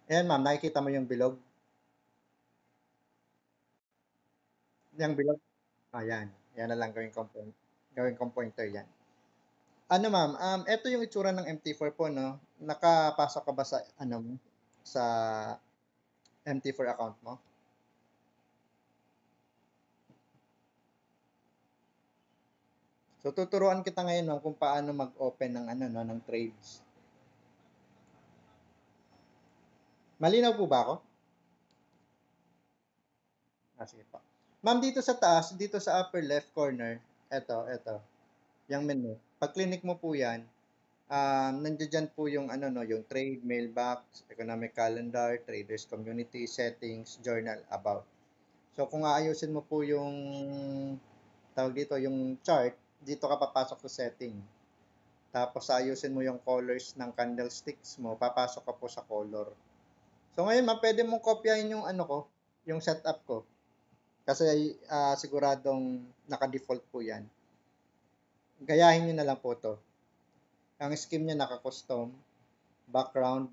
Ayan ma'am, nakikita mo yung bilog? Yung bilog? Ayan. Yan na lang gawin kong pointer yan. Ano ma'am, eto yung itsura ng MT4 po, no? Nakapasok ka ba sa, ano mo, sa MT4 account mo? So, tuturuan kita ngayon, ma'am, kung paano mag-open ng, ano, no, ng trades. Malinaw po ba ako? Sige po. Ma'am, dito sa taas, dito sa upper left corner, eto, yung menu. Pag clinic mo po yan, nandiyan dyan po yung ano no, yung trade, mailbox, economic calendar, traders community, settings, journal, about. So kung aayusin mo po yung tawag dito, yung chart, dito ka papasok sa setting. Tapos ayusin mo yung colors ng candlesticks mo, papasok ka po sa color. So ngayon, ma'am, pwede mong kopyahin yung ano ko, yung setup ko. Kasi siguradong naka-default po yan. Gayahin nyo na lang po to. Ang scheme niya naka-custom, background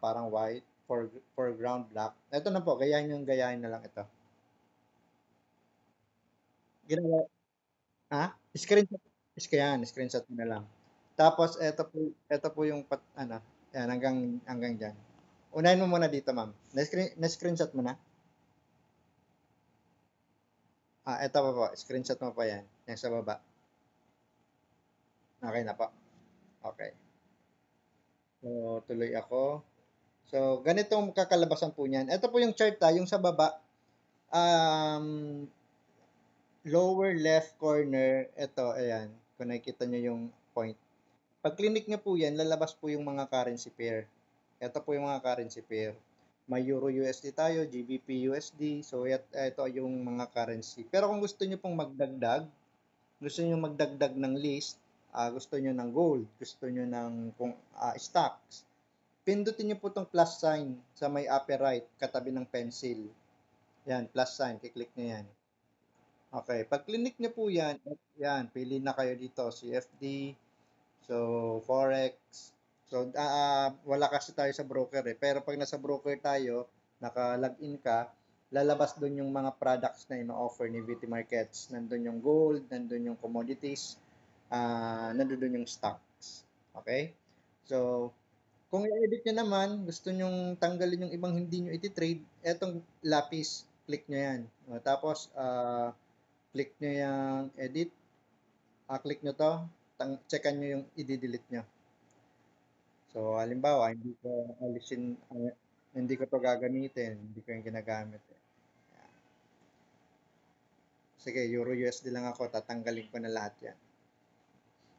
parang white, foreground black. Ito na po, gayahin na lang ito. Ginawa, ha? Screenshot, screenshot mo na lang. Tapos ito po yung ano, yan, hanggang diyan. Unahin mo muna dito, ma'am. Na-screenshot mo na? Ito pa po, screenshot mo pa yan. Yan sa baba. Okay na po. Okay. So, tuloy ako. So, ganitong kakalabasan po niyan. Ito po yung chart yung sa baba. Um, Lower left corner, ito, ayan. Kung nakikita nyo yung point. Pag clinic nyo po yan, lalabas po yung mga currency pair. Ito po yung mga currency pair. May Euro USD tayo, GBP USD. So, ito yung mga currency. Pero kung gusto nyo pong magdagdag, gusto nyo magdagdag ng list, gusto nyo ng gold, gusto nyo ng stocks, pindutin nyo po itong plus sign sa may upper right, katabi ng pencil. Yan, plus sign, kiklik nyo yan. Okay, pag clinic nyo po yan, pili na kayo dito, CFD, so Forex. So, wala kasi tayo sa broker pero pag nasa broker tayo, naka-login ka, lalabas doon yung mga products na ino-offer ni VT Markets. Nandun yung gold, nandun yung commodities, nandun yung stocks. Okay? So, kung i-edit nyo naman, gusto nyong tanggalin yung ibang hindi nyo iti-trade, etong lapis, click nyo yan. Tapos, click nyo yung edit, click nyo to, checkan nyo yung i-delete nyo. So, halimbawa, hindi ko to gagamitin, hindi ko yung ginagamit. Sige, Euro USD lang ako, tatanggalin ko na lahat yan.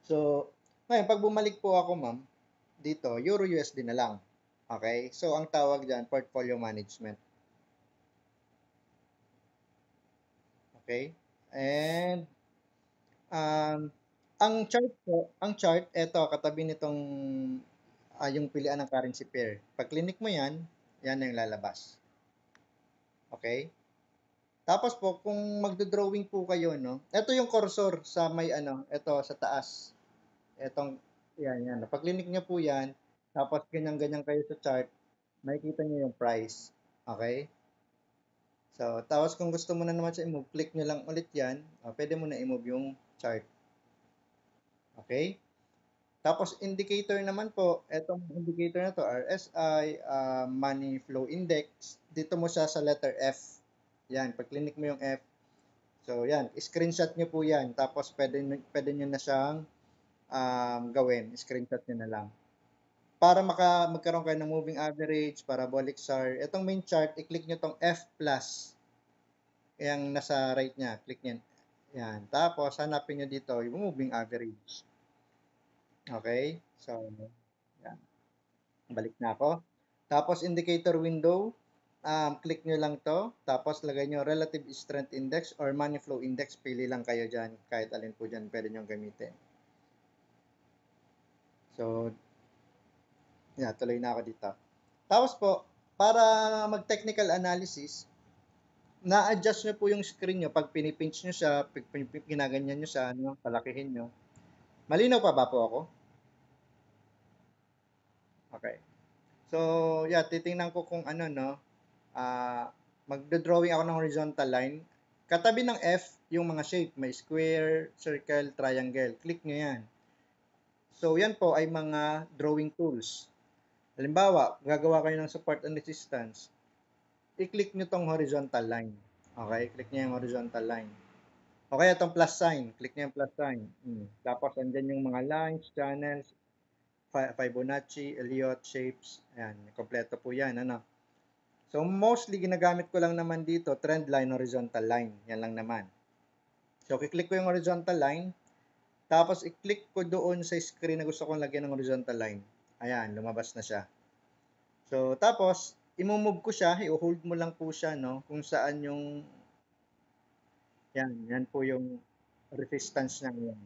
So, ngayon, pag bumalik po ako, ma'am, dito, Euro USD na lang. Okay? So, ang tawag dyan, portfolio management. Okay? And, um, ang chart, eto, katabi nitong yung pilian ng currency pair. Pag clinic mo yan, yan ang lalabas. Okay? Tapos po, kung magdo-drawing po kayo, no? Ito yung cursor sa may ano, ito sa taas. Etong, yan. Pag clinic nyo po yan, tapos ganyan-ganyan kayo sa chart, makikita nyo yung price. Okay? So, tapos kung gusto mo na naman siya i-move, click nyo lang ulit yan. Pwede mo na i-move yung chart. Okay? Tapos indicator naman po, etong indicator na to, RSI, Money Flow Index, dito mo siya sa letter F. Yan, pag clinic mo yung F, so yan, screenshot nyo po yan. Tapos pwede nyo na siyang gawin, screenshot nyo na lang. Para magkaroon kayo ng moving average, parabolic SAR, itong main chart, i-click nyo tong F+. Yung nasa right niya, click nyo. Yan. Tapos, hanapin nyo dito yung moving average. Okay? So, yan. Balik na ako. Tapos indicator window, click nyo lang to. Tapos lagay nyo relative strength index or money flow index. Pili lang kayo dyan. Kahit alin po dyan pwede nyo gamitin. So, yeah, tuloy na ako dito. Tapos po, para mag-technical analysis, na-adjust nyo po yung screen nyo. Pag pinipinch nyo siya, ginaganyan nyo siya, ano, palakihin nyo. Malinaw pa ba po ako? Okay. So, yeah, titingnan ko kung ano, no, magdo-drawing ako ng horizontal line. Katabi ng F, yung mga shape, may square, circle, triangle. Click nyo yan. So, yan po ay mga drawing tools. Halimbawa, gagawa kayo ng support and resistance. I-click nyo tong horizontal line. Okay, click nyo yung horizontal line. Okay, itong plus sign. Click nyo yung plus sign. Tapos, andyan yung mga lines, channels, Fibonacci, Elliott, shapes. Ayan, kompleto po yan. Ano? So, mostly ginagamit ko lang naman dito, trend line, horizontal line. Yan lang naman. So, i-click ko yung horizontal line. Tapos, i-click ko doon sa screen na gusto kong lagyan ng horizontal line. Ayan, lumabas na siya. So, tapos, i-move ko siya. I-hold mo lang po siya, no? Kung saan yung, yan po yung resistance niya ngayon.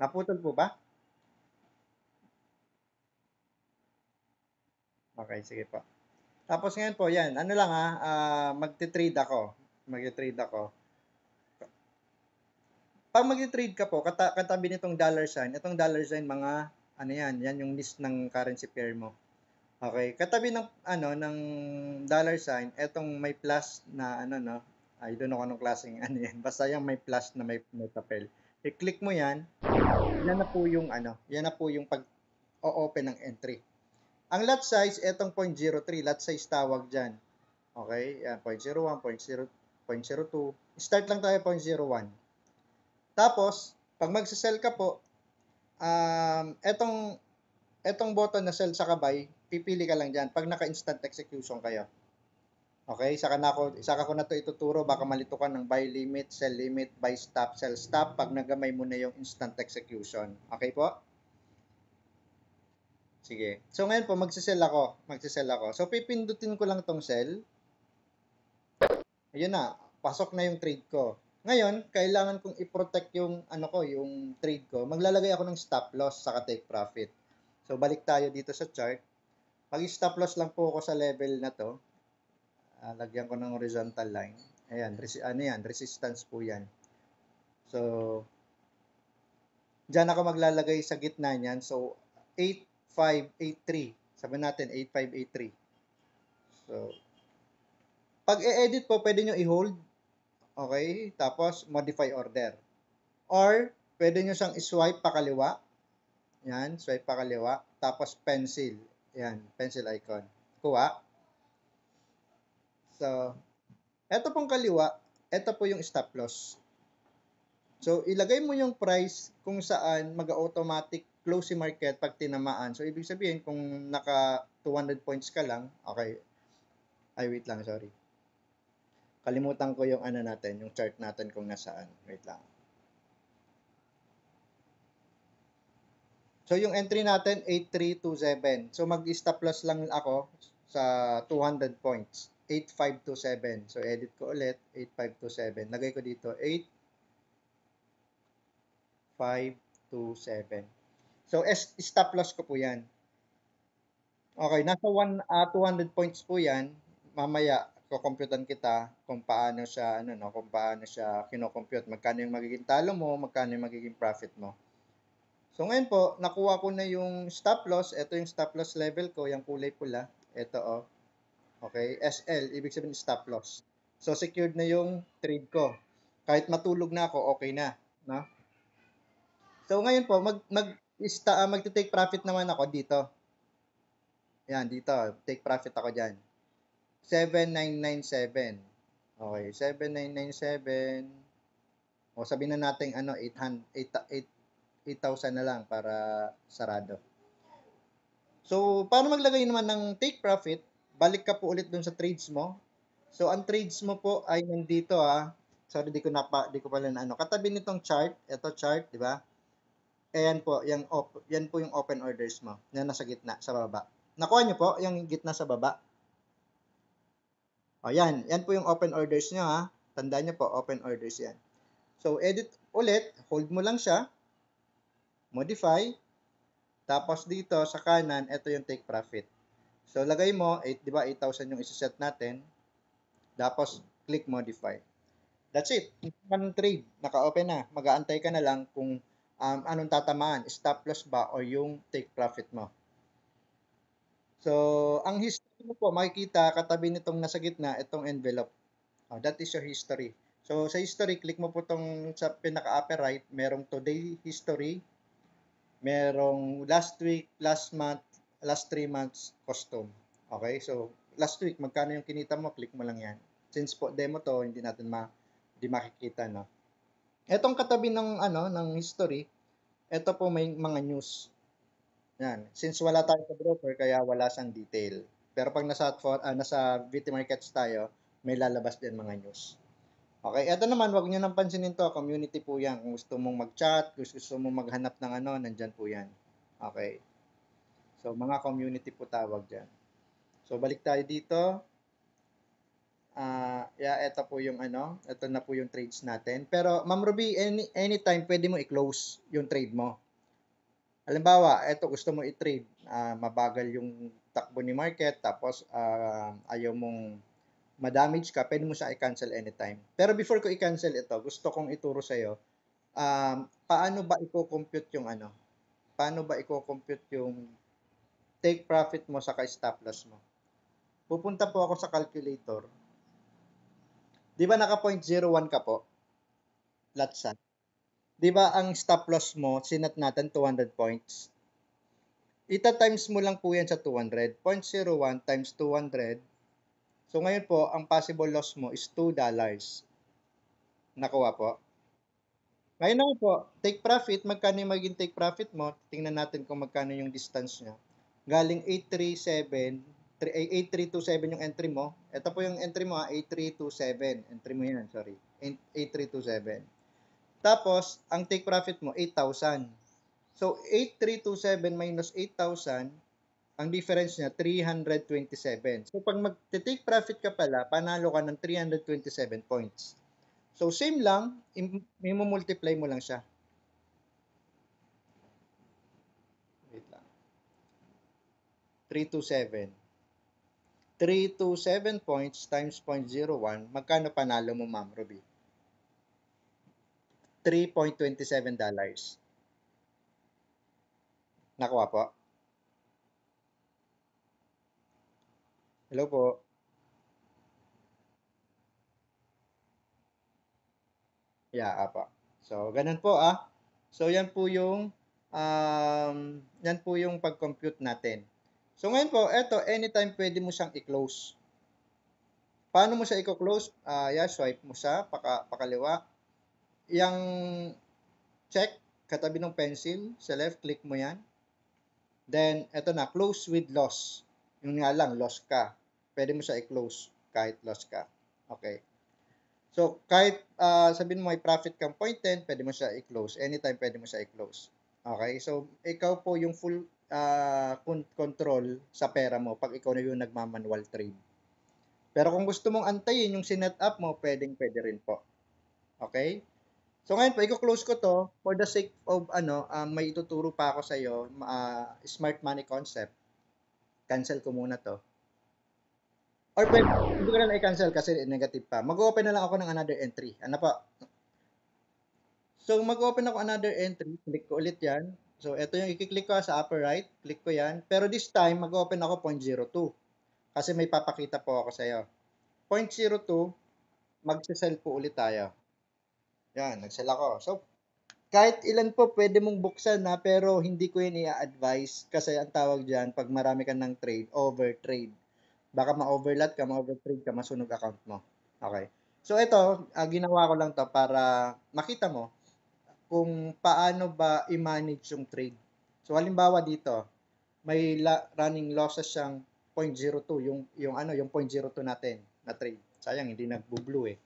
Naputol po ba? Okay, sige po. Tapos ngayon po, yan. Ano lang ha, magte-trade ako. Magte-trade ako. Pag mag-trade ka po, katabi nitong dollar sign, itong dollar sign, mga, ano yan, yan yung list ng currency pair mo. Okay, katabi ng, ano, ng dollar sign, itong may plus na, ano, no, I don't know kung anong klaseng, ano yan, basta yung may plus na may papel. I-click mo yan, yan na po yung, ano, yan na po yung pag-open ng entry. Ang lot size, itong 0.03, lot size tawag dyan. Okay, yan, 0.01, 0.02. Start lang tayo 0.01. Tapos, pag magsisell ka po, etong button na sell sa kabay, pipili ka lang dyan pag naka-instant execution kayo. Okay, saka ko na to ituturo, baka malito ka ng buy limit, sell limit, buy stop, sell stop pag nagamay mo na yung instant execution. Okay po? Sige. So ngayon po magsisell ako. So pipindutin ko lang tong sell. Ayun na, pasok na yung trade ko. Ngayon, kailangan kong i-protect yung ano ko, yung trade ko. Maglalagay ako ng stop loss sa take profit. So balik tayo dito sa chart. Mag-stop loss lang po ako sa level na to. Lagyan ko ng horizontal line. Ayan, ano yan, resistance po yan. So, dyan ako maglalagay sa gitna niyan. So, 8583. Sabihin natin, 8583. So, pag i-edit po, pwede nyo i-hold. Okay? Tapos, modify order. Or, pwede nyo siyang i-swipe pakaliwa. Yan, swipe pakaliwa. Tapos, pencil. Yan, pencil icon. Kuha. So, eto pong kaliwa, eto po yung stop loss. So, ilagay mo yung price kung saan mag-automatic close si market pag tinamaan. So, ibig sabihin, kung naka 200 points ka lang, okay. Ay, wait lang, sorry. Kalimutan ko yung ano natin, yung chart natin kung nasaan. Wait lang. So, yung entry natin, 8327. So, mag-stop loss lang ako sa 200 points. 8527. So, edit ko ulit, 8527. Lagay ko dito, 8527. So, stop loss ko po yan. Okay, nasa 200 points po yan. Mamaya, kukomputan kita kung paano siya, ano, no, kung paano siya kinocompute. Magkano yung magiging talo mo, magkano yung magiging profit mo. So, ngayon po, nakuha ko na yung stop loss. Ito yung stop loss level ko, yung kulay pula. Ito, oh. Okay, SL, ibig sabihin stop loss. So, secured na yung trade ko. Kahit matulog na ako, okay na. No? So, ngayon po, magte-take profit naman ako dito. Yan, dito. Take profit ako dyan. 7997. Okay, 7997. O sabihin na natin ano 8,000 na lang para sarado. So, paano maglagay naman ng take profit? Balik ka po ulit dun sa trades mo. So, ang trades mo po ay nandito Sorry, di ko pala na ano. Katabi nitong chart, ito chart, di ba? Ayan po, yan po yung open orders mo. Yan nasa gitna, sa baba. Nakuha niyo po yung gitna sa baba? O yan, yan po yung open orders nyo ha. Tandaan nyo po, open orders yan. So, edit ulit, hold mo lang siya, modify, tapos dito sa kanan, ito yung take profit. So, lagay mo, 8, di ba, 8,000 yung isiset natin, tapos click modify. That's it. Yung trade, naka-open na. Mag-aantay ka na lang kung anong tatamaan, stop loss ba o yung take profit mo. So, ang history mo po, makikita katabi nitong nasa gitna, itong envelope. Oh, that is your history. So, sa history, click mo po itong sa pinaka-upper right, merong today history, merong last week, last month, last 3 months custom. Okay? So, last week, magkano yung kinita mo, click mo lang yan. Since po demo to, hindi makikita, no? Etong katabi ng ano ng history, ito po may mga news. Yan. Since wala tayo sa broker, kaya wala siyang detail. Pero pag nasa VT Markets tayo, may lalabas din mga news. Okay, ito naman, wag niyo nang pansinin to, community po yan. Kung gusto mong mag-chat, gusto mong maghanap ng ano, nandyan po yan. Okay. So, mga community po tawag dyan. So, balik tayo dito. Yeah, ito po yung ano, ito na po yung trades natin. Pero, Ma'am Ruby, anytime pwede mo i-close yung trade mo. Halimbawa, eto gusto mo i-trade, mabagal yung takbo ni market, tapos ayaw mong ma-damage ka, pwede mo siya i-cancel anytime. Pero before ko i-cancel ito, gusto kong ituro sa'yo, paano ba i-compute yung ano? Paano ba i-compute yung take profit mo sa stop loss mo? Pupunta po ako sa calculator. Di ba naka 0.01 ka po? Latsan. Di ba ang stop loss mo, sinat natin 200 points? Ita-times mo lang po yan sa 200. 0.01 times 200. So ngayon po, ang possible loss mo is $2. Nakuha po. Ngayon naman po, take profit, magkano yung maging take profit mo? Tingnan natin kung magkano yung distance niya. Galing 837, 8327 yung entry mo. Ito po yung entry mo, 8327. Entry mo yan, sorry. 8327. Tapos, ang take profit mo, 8,000. So, 8327 minus 8,000, ang difference niya, 327. So, pag mag-take profit ka pala, panalo ka ng 327 points. So, same lang, i-multiply mo lang siya. Wait lang. 327. 327 points times 0.01, magkano panalo mo, Ma'am Ruby? $3.27. Nakuha po? Hello po? Yeah, apa. So, ganun po So, yan po yung pag-compute natin. So, ngayon po, eto, anytime pwede mo siyang i-close. Paano mo siya i-close? Yeah, swipe mo siya, pakaliwa. Yang check, katabi ng pencil, sa left, click mo yan. Then, eto na, close with loss. Yung nga lang, loss ka. Pwede mo siya i-close kahit loss ka. Okay. So, kahit sabihin mo may profit kang 0.10, pwede mo siya i-close. Anytime pwede mo siya i-close. Okay? So, ikaw po yung full control sa pera mo pag ikaw na yung nagmamanual trade. Pero kung gusto mong antayin yung sinet up mo, pwede rin po. Okay? So, ngayon po, i-close ko to for the sake of may ituturo pa ako sa iyo, smart money concept. Cancel ko muna to. Or pwede, hindi ko na i-cancel kasi negative pa. Mag-open na lang ako ng another entry. Ano pa? So, mag-open ako another entry. Click ko ulit yan. So, ito yung i-click ko sa upper right. Click ko yan. Pero this time, mag-open ako 0.02. Kasi may papakita po ako sa iyo. 0.02, mag-sell po ulit tayo. Yan, nag-sell ako. So, kahit ilan po pwede mong buksan pero hindi ko yun i-advise kasi ang tawag dyan, pag marami ka ng trade, overtrade. Baka ma-overlot ka, ma-overtrade ka, masunog account mo. Okay. So ito, ginawa ko lang to para makita mo kung paano ba i-manage yung trade. So halimbawa dito, may running losses siyang 0.02, yung 0.02 natin na trade. Sayang hindi nagbo-blue eh.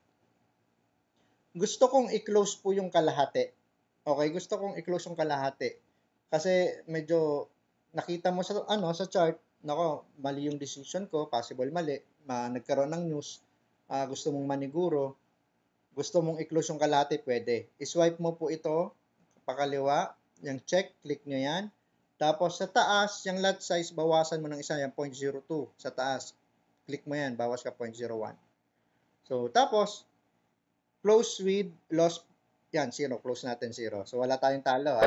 Gusto kong i-close po yung kalahati. Okay, gusto kong i-close yung kalahati. Kasi medyo nakita mo sa chart, nako, mali yung decision ko, possible mali, nagkaroon ng news, gusto mong maniguro, gusto mong i-close yung kalahati, pwede. I-swipe mo po ito, pakaliwa, yung check, click nyo yan. Tapos sa taas, yung lot size, bawasan mo ng isa, yung 0.02 sa taas. Click mo yan, bawas ka 0.01. So, tapos, close with loss, yan, 0. Close natin 0. So, wala tayong talo.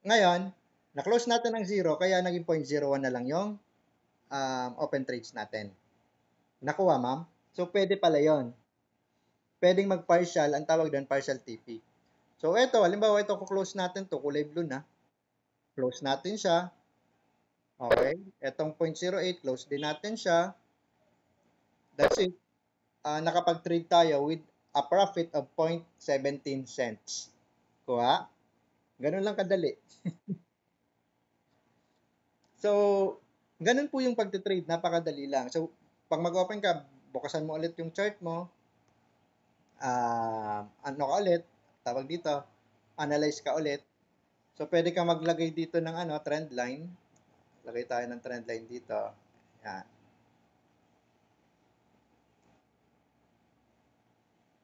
Ngayon, na-close natin ng 0, kaya naging 0.01 na lang yung open trades natin. Nakuha, ma'am? So, pwede pala yon. Pwedeng mag-partial, ang tawag doon, partial TP. So, ito, halimbawa, ito, close natin to kulay blue na. Close natin siya. Okay? Itong 0.08, close din natin siya. That's it. Nakapag-trade tayo with a profit of 0.17 cents. Kuha? Ganun lang kadali. So, ganun po yung pagtitrade. Napakadali lang. So, pag mag-open ka, bukasan mo ulit yung chart mo. Ano ka ulit? Tawag dito. Analyze ka ulit. So, pwede ka maglagay dito ng trend line. Lagay tayo ng trend line dito. Yan.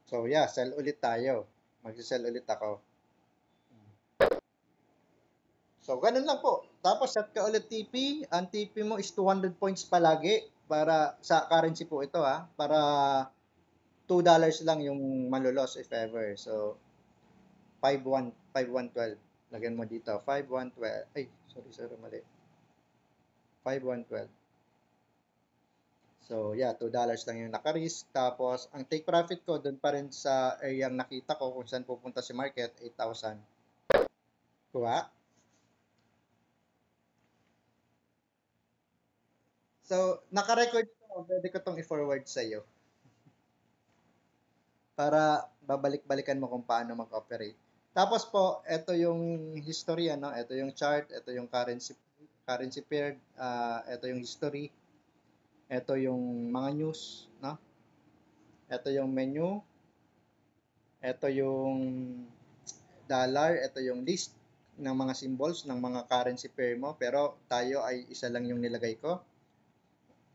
So, yeah, sell ulit tayo. Mag-sell ulit ako. So, ganun lang po. Tapos, set ka ulit TP. Ang TP mo is 200 points palagi para sa currency po ito ha. Para $2 lang yung malulos if ever. So, 5,112. Lagyan mo dito. 5,112. Ay, sorry, mali. 5,112. So, yeah, $2 lang yung naka-risk. Tapos, ang take profit ko, doon pa rin sa area nakita ko kung saan pupunta si market, 8,000. Kuha. So, naka-record ko. Pwede ko itong i-forward sa iyo para babalik-balikan mo kung paano mag-operate. Tapos po, ito yung history, ito yung chart, ito yung currency pair, ito yung history, ito yung mga news, no? Ito yung menu, ito yung dollar, ito yung list ng mga symbols ng mga currency pair mo, pero tayo ay isa lang yung nilagay ko.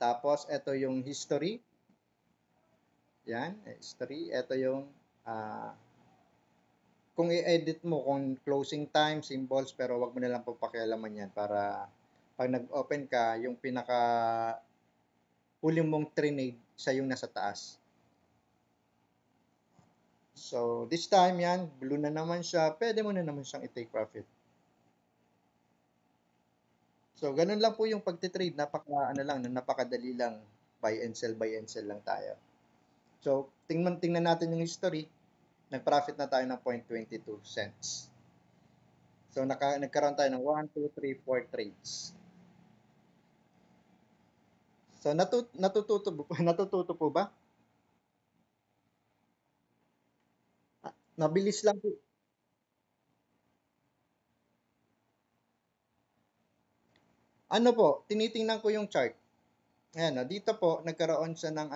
Tapos, ito yung history. Yan, history. Ito yung kung i-edit mo kung closing time, symbols, pero wag mo na lang papakialaman yan para pag nag-open ka, yung pinaka huli mong trade sa yung nasa taas. So, this time yan, blue na naman siya, pwede mo na naman siyang i-take profit. So, ganun lang po yung pagtitrade, napakadali lang, buy and sell lang tayo. So, tingnan natin yung history, nag-profit na tayo ng 0.22 cents. So, nagkaroon tayo ng 1, 2, 3, 4 trades. So, natututo po ba? Nabilis lang po. Ano po, tinitingnan ko yung chart. Ayan, dito po, nagkaroon siya ng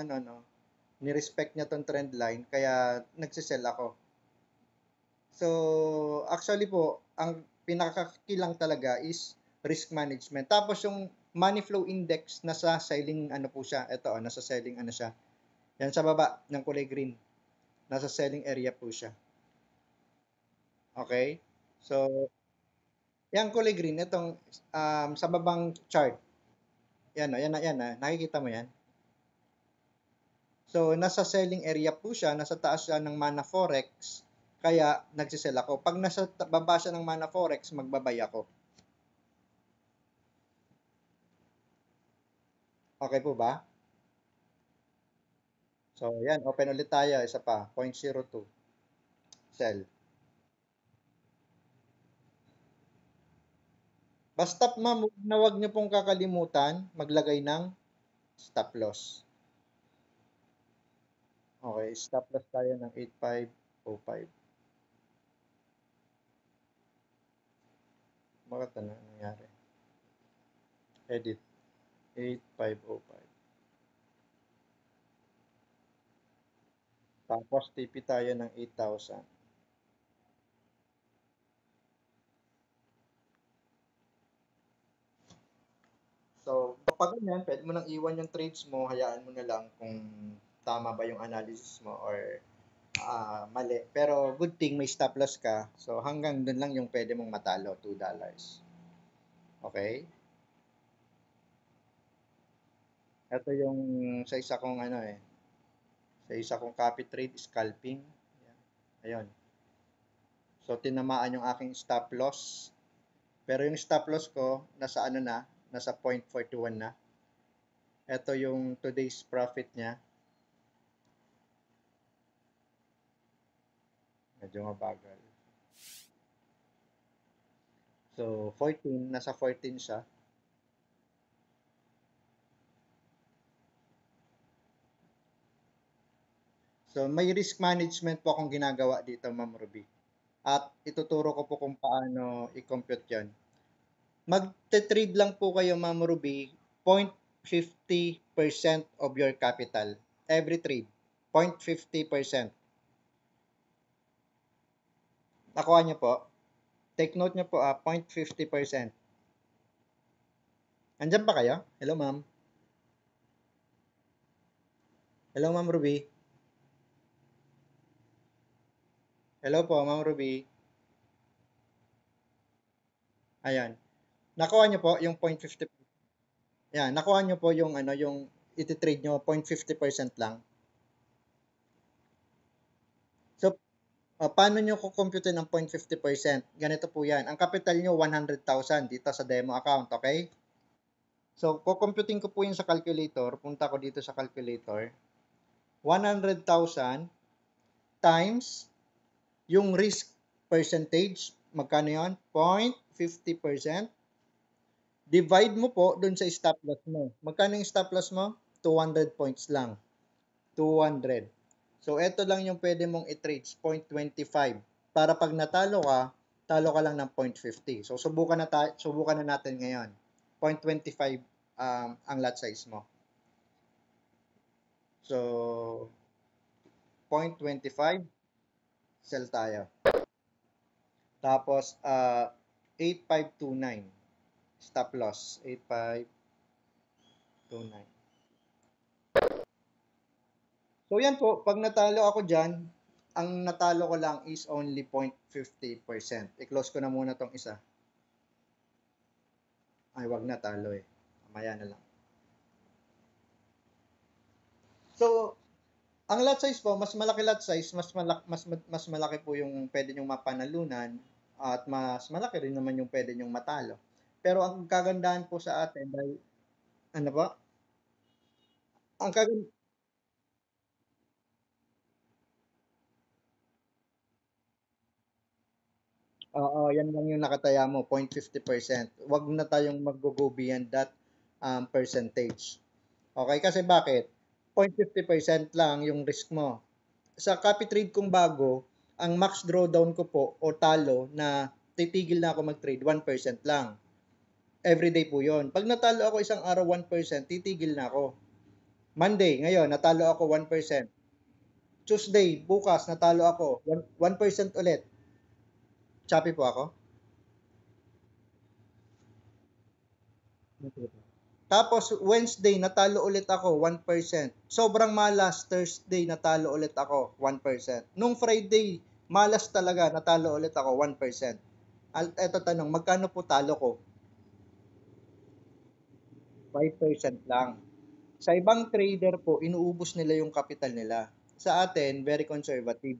ni-respect niya tong trend line, kaya nagsisell ako. So, actually po, ang pinakakilang talaga is risk management. Tapos yung money flow index, nasa selling, po siya. Ito, nasa selling, siya. Yan sa baba, ng kulay green. Nasa selling area po siya. Okay? So, yan kulay green, itong sa babang chart. Yan, nakikita mo yan. So, nasa selling area po siya, nasa taas siya ng Mana Forex, kaya nagsisell ako. Pag nasa baba siya ng Mana Forex, magbabay ako. Okay po ba? So, yan, open ulit tayo, isa pa, 0.02, sell. Basta ma'am, wag niyo pong kakalimutan maglagay ng stop loss. Okay, stop loss tayo ng 8505. Bakit nangyari? Edit, 8505. Tapos TP tayo ng 8,000. So, kapag ganyan, pwede mo nang iwan yung trades mo, hayaan mo na lang kung tama ba yung analysis mo or mali. Pero good thing may stop loss ka. So, hanggang dun lang yung pwede mong matalo, $2. Okay? Ito yung sa isa kong sa isa kong copy trade, scalping. Ayun. So, tinamaan yung aking stop loss. Pero yung stop loss ko, nasa nasa 0.41 na. Ito yung today's profit niya. Medyo mabagal. So, 14, nasa 14 siya. So, may risk management po akong ginagawa dito, Ma'am Ruby. At ituturo ko po kung paano i-compute yan. Mag-trade lang po kayo, Ma'am Ruby, 0.50% of your capital. Every trade, 0.50%. Nakuha niyo po? Take note niyo po, 0.50%. Andiyan pa kayo? Hello, Ma'am. Hello, Ma'am Ruby. Hello po, Ma'am Ruby. Ayan. Nakuha niyo po yung 0.50. Yan, nakuha niyo po yung ano, yung iti-trade niyo 0.50% lang. So, paano niyo kukumpute ng 0.50%? Ganito po yan. Ang capital niyo 100,000 dito sa demo account, okay? So, kukumputin ko po yun sa calculator. Punta ko dito sa calculator. 100,000 times yung risk percentage. Magkano yun? 0.50%. Divide mo po dun sa stop loss mo. Magkano yung stop loss mo? 200 points lang. 200. So, ito lang yung pwede mong i-trade, 0.25. Para pag natalo ka, talo ka lang ng 0.50. So, subukan na natin ngayon. 0.25 ang lot size mo. So, 0.25, sell tayo. Tapos, 8529. Stop loss, 8529. So, yan po. Pag natalo ako dyan, ang natalo ko lang is only 0.50%. I-close ko na muna tong isa. Ay, wag na, talo eh. Mamaya na lang. So, ang lot size po, mas malaki lot size, mas malaki po yung pwede nyong mapanalunan at mas malaki rin naman yung pwede nyong matalo. Pero ang kagandahan po sa atin dahil ano ba? Ang kagandahan Oo, yan lang yung nakataya mo, 0.50%. Wag na tayong mag-go beyond that percentage. Okay, kasi bakit? 0.50% lang yung risk mo. Sa copy trade kong bago, ang max drawdown ko po o talo na titigil na ako mag-trade, 1% lang. Everyday po yon. Pag natalo ako isang araw 1%, titigil na ako. Monday, ngayon, natalo ako 1%. Tuesday, bukas, natalo ako 1% ulit. Choppy po ako. Tapos Wednesday natalo ulit ako 1%. Sobrang malas Thursday natalo ulit ako 1%. Nung Friday malas talaga natalo ulit ako 1%. Eto tanong, magkano po talo ko? 5% lang. Sa ibang trader po, inuubos nila yung capital nila. Sa atin, very conservative.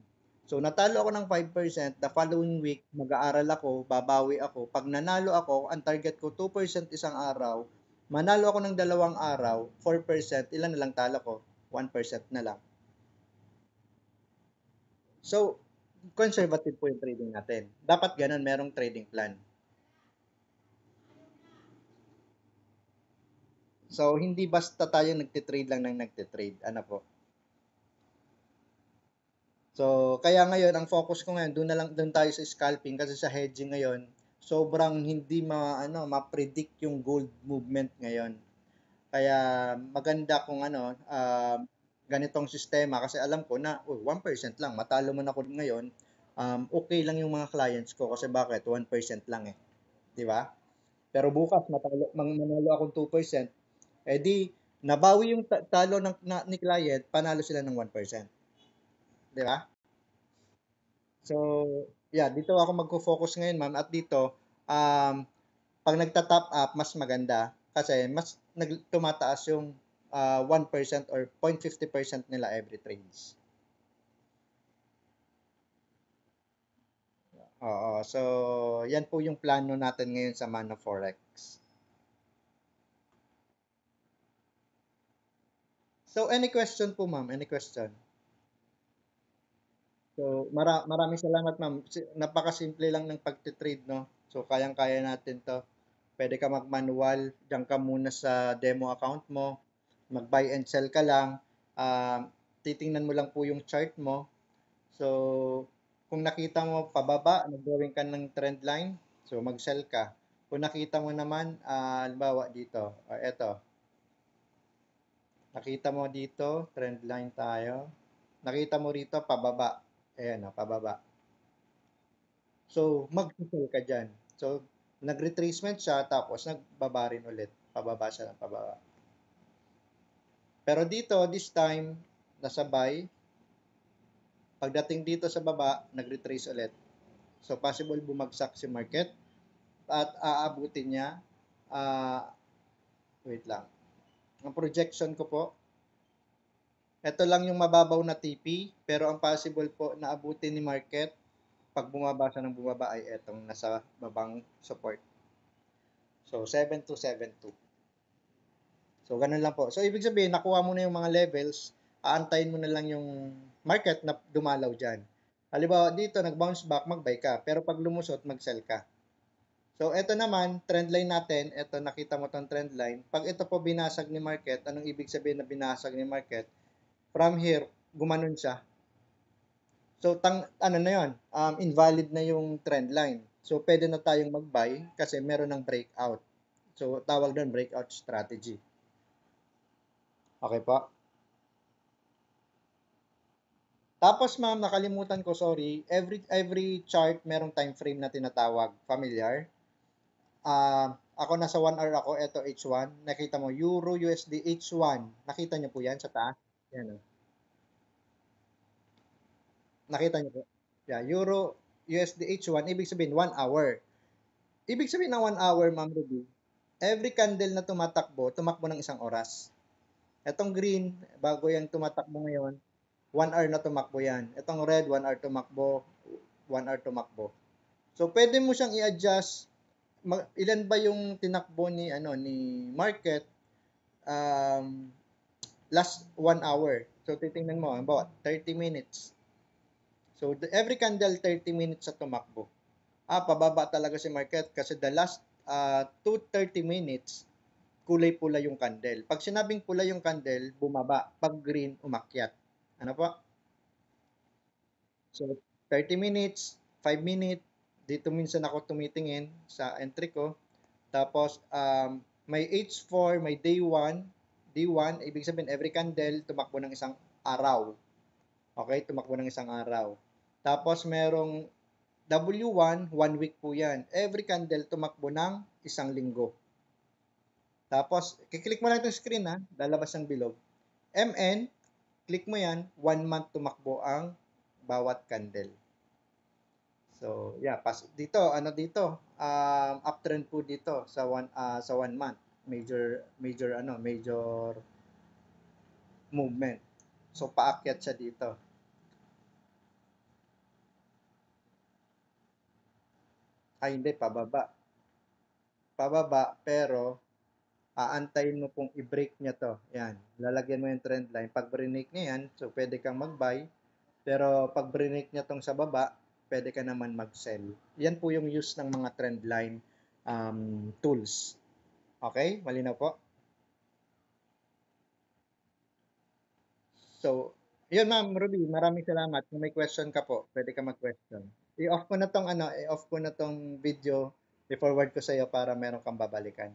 So, natalo ako ng 5%, the following week, mag-aaral ako, babawi ako. Pag nanalo ako, ang target ko 2% isang araw, manalo ako ng dalawang araw, 4%, ilan na lang talo ko? 1% na lang. So, conservative po yung trading natin. Dapat ganun, merong trading plan. So, hindi basta tayo nagtitrade lang ng nagtitrade. Ano po? So, kaya ngayon, ang focus ko ngayon, doon tayo sa scalping kasi sa hedging ngayon, sobrang hindi ma-predict yung gold movement ngayon. Kaya maganda kung ganitong sistema kasi alam ko na 1% lang, matalo man ako ngayon, okay lang yung mga clients ko kasi bakit 1% lang eh, 'di ba? Pero bukas manalo akong 2%, eh di nabawi yung talo ni client, panalo sila ng 1%, 'di ba? So, yeah, dito ako magfo-focus ngayon, ma'am. At dito, pag nagta-top up, mas maganda. Kasi mas tumataas yung 1% or 0.50% nila every trades. Oo. So, yan po yung plano natin ngayon sa Mano Forex. So, any question po, ma'am? Any question? So, maraming salamat, ma'am. Napakasimple lang ng pagtitrade, no? So, kayang-kaya natin to. Pwede ka mag-manual, diyan ka muna sa demo account mo, mag-buy and sell ka lang. Titingnan mo lang po yung chart mo. So, kung nakita mo pababa, nag-drawing ka ng trend line, so mag-sell ka. Kung nakita mo naman, halimbawa dito, eto, nakita mo dito, trend line tayo. Nakita mo rito, pababa. Ayan, pababa. So, mag-sell ka dyan. So, nag-retracement siya, tapos nagbaba rin ulit. Pababa siya ng pababa. Pero dito, this time, nasa buy. Pagdating dito sa baba, nag-retrace ulit. So, possible bumagsak si market at aabutin niya. Uh, wait lang. Ang projection ko po, ito lang yung mababaw na TP, pero ang possible po na abutin ni market pag bumaba siya ng bumaba ay etong nasa babang support. So, 7272. So, ganun lang po. So, ibig sabihin, nakuha mo na yung mga levels, aantayin mo na lang yung market na dumalaw dyan. Halimbawa, dito, nag-bounce back, mag-buy ka. Pero pag lumusot, mag-sell ka. So, ito naman, trend line natin. Ito, nakita mo tong trend line. Pag ito po binasag ni market, anong ibig sabihin na binasag ni market? From here, gumanon siya. So, ano na yun? Invalid na yung trend line. So, pwede na tayong mag-buy kasi meron ng breakout. So, tawag doon breakout strategy. Okay po? Tapos, ma'am, nakalimutan ko, sorry. Every chart merong time frame na tinatawag. Familiar? Ako nasa 1 hour ako, ito H1. Nakita mo, Euro USD H1. Nakita niyo po yan sa taas? Yan. Nakita niyo po? Yeah, Euro USD H1, ibig sabihin 1 hour. Ibig sabihin ng 1 hour, Ma'am Ruby, every candle na tumatakbo, tumakbo ng isang oras. Etong green, bago yan tumatakbo ngayon, 1 hour na tumakbo yan. Etong red, 1 hour tumakbo, 1 hour tumakbo. So, pwede mo siyang i-adjust. Ilan ba yung tinakbo ni market um, last 1 hour. So, titingnan mo, about 30 minutes. So, every candle, 30 minutes sa tumakbo. Pababa talaga si market kasi the last 2 30 minutes, kulay pula yung candle. Pag sinabing pula yung candle, bumaba. Pag green, umakyat. Ano po? So, 30 minutes, 5 minutes, dito minsan ako tumitingin sa entry ko. Tapos, may H4, may day 1. Day 1, ibig sabihin, every candle, tumakbo ng isang araw. Okay, tumakbo ng isang araw. Tapos, merong W1, 1 week po yan. Every candle, tumakbo ng isang linggo. Tapos, kiklik mo lang itong screen ha, lalabas ang bilog. MN, click mo yan, 1 month tumakbo ang bawat candle. So, yeah, dito, uptrend po dito sa 1 month. Major movement. So, paakyat siya dito. Ay, hindi, pababa. Pababa, pero aantayin mo pong i-break niya to. Yan, lalagyan mo yung trend line. Pag break niya yan, so pwede kang mag-buy. Pero pag break niya tong sa baba, pwede ka naman mag-sell. Yan po yung use ng mga trend line tools. Okay? Malinaw po? So, yun ma'am Ruby, maraming salamat. Kung may question ka po, pwede ka mag-question. I-off ko na tong video, i-forward ko sa iyo para meron kang babalikan.